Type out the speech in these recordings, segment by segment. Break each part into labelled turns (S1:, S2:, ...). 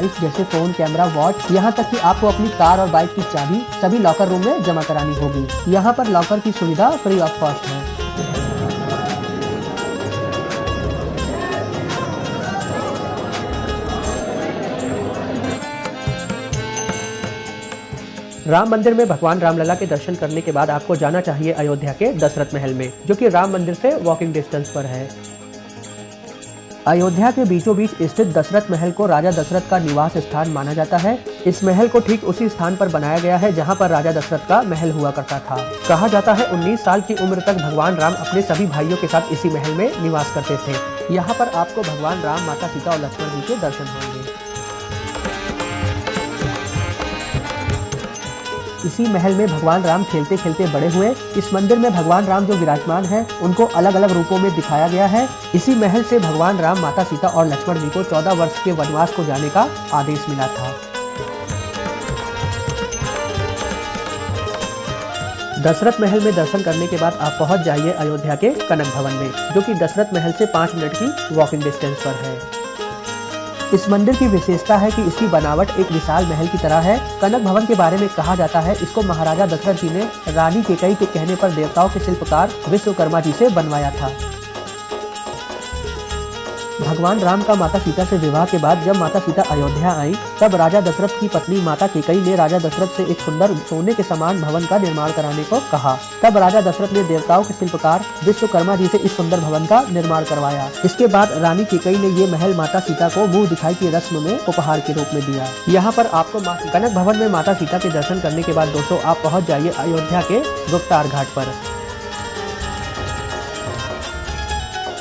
S1: Device जैसे phone, camera, watch, यहाँ तक कि आपको अपनी कार और बाइक की चाबी सभी लॉकर रूम में जमा करानी होगी। यहाँ पर लॉकर की सुविधा फ्री ऑफ कॉस्ट है। राम मंदिर में भगवान रामलला के दर्शन करने के बाद आपको जाना चाहिए अयोध्या के दशरथ महल में, जो कि राम मंदिर से वॉकिंग डिस्टेंस पर है। अयोध्या के बीचों बीच स्थित दशरथ महल को राजा दशरथ का निवास स्थान माना जाता है। इस महल को ठीक उसी स्थान पर बनाया गया है जहां पर राजा दशरथ का महल हुआ करता था। कहा जाता है 19 साल की उम्र तक भगवान राम अपने सभी भाइयों के साथ इसी महल में निवास करते थे। यहाँ पर आपको भगवान राम, माता सीता और लक्ष्मण जी के दर्शन होंगे। इसी महल में भगवान राम खेलते खेलते बड़े हुए। इस मंदिर में भगवान राम जो विराजमान हैं, उनको अलग अलग रूपों में दिखाया गया है। इसी महल से भगवान राम, माता सीता और लक्ष्मण जी को 14 वर्ष के वनवास को जाने का आदेश मिला था। दशरथ महल में दर्शन करने के बाद आप पहुंच जाइए अयोध्या के कनक भवन में, जो कि दशरथ महल से 5 मिनट की वॉकिंग डिस्टेंस पर है। इस मंदिर की विशेषता है कि इसकी बनावट एक विशाल महल की तरह है। कनक भवन के बारे में कहा जाता है इसको महाराजा दशरथ जी ने रानी केकई के कहने पर देवताओं के शिल्पकार विश्वकर्मा जी से बनवाया था। भगवान राम का माता सीता से विवाह के बाद जब माता सीता अयोध्या आई, तब राजा दशरथ की पत्नी माता केकई ने राजा दशरथ से एक सुंदर सोने के समान भवन का निर्माण कराने को कहा। तब राजा दशरथ ने देवताओं के शिल्पकार विश्वकर्मा जी से इस सुंदर भवन का निर्माण करवाया। इसके बाद रानी केकई ने ये महल माता सीता को मुंह दिखाई की रस्म में उपहार के रूप में दिया। यहाँ पर आपको कनक भवन में माता सीता के दर्शन करने के बाद दोस्तों आप पहुँच जाइए अयोध्या के गुप्तार घाट पर।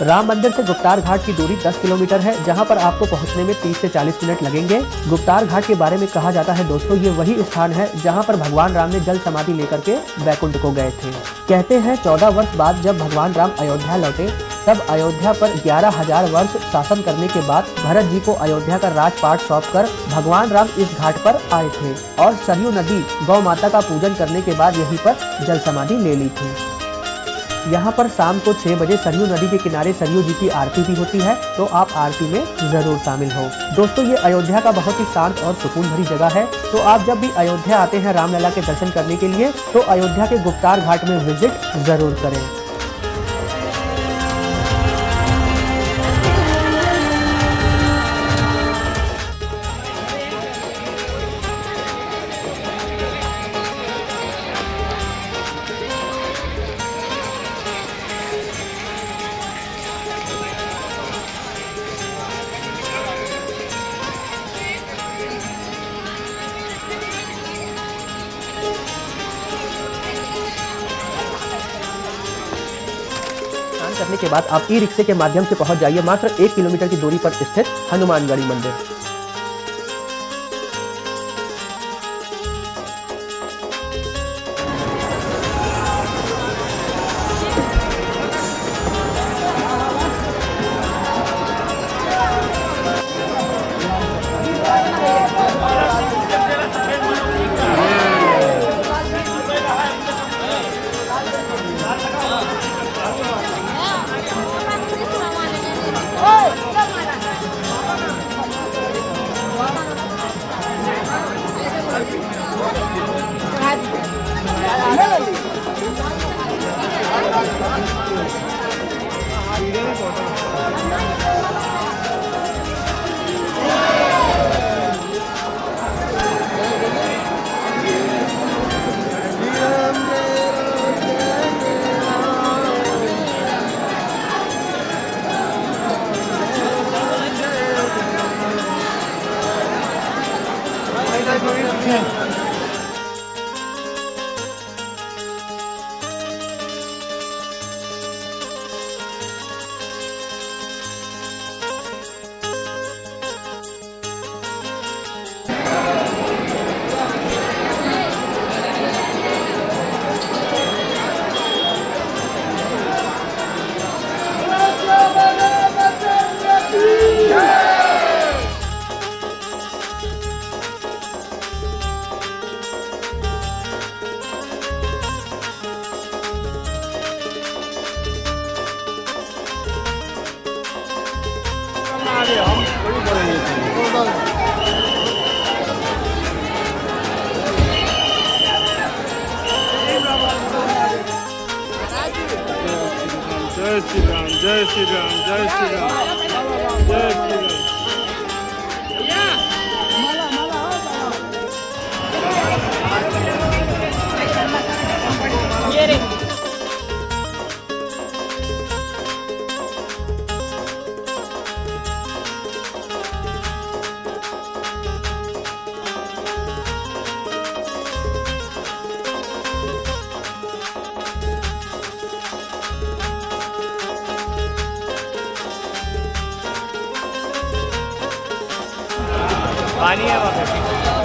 S1: राम मंदिर से गुप्तार घाट की दूरी 10 किलोमीटर है, जहां पर आपको पहुंचने में 30 से 40 मिनट लगेंगे। गुप्तार घाट के बारे में कहा जाता है दोस्तों, ये वही स्थान है जहां पर भगवान राम ने जल समाधि लेकर के वैकुंठ को गए थे। कहते हैं 14 वर्ष बाद जब भगवान राम अयोध्या लौटे, तब अयोध्या पर 11,000 वर्ष शासन करने के बाद भरत जी को अयोध्या का राजपाट सौंपकर भगवान राम इस घाट पर आए थे और सरयू नदी गौ माता का पूजन करने के बाद यहीं पर जल समाधि ले ली थी। यहाँ पर शाम को 6 बजे सरयू नदी के किनारे सरयू जी की आरती भी होती है, तो आप आरती में जरूर शामिल हो। दोस्तों ये अयोध्या का बहुत ही शांत और सुकून भरी जगह है, तो आप जब भी अयोध्या आते हैं रामलला के दर्शन करने के लिए, तो अयोध्या के गुप्तार घाट में विजिट जरूर करें। करने के बाद आप ई-रिक्शे के माध्यम से पहुंच जाइए मात्र 1 किलोमीटर की दूरी पर स्थित हनुमानगढ़ी मंदिर।
S2: हम जय श्री राम, जय श्री राम, जय श्री राम, जय श्री राम।
S3: पानी है वहाँ पे।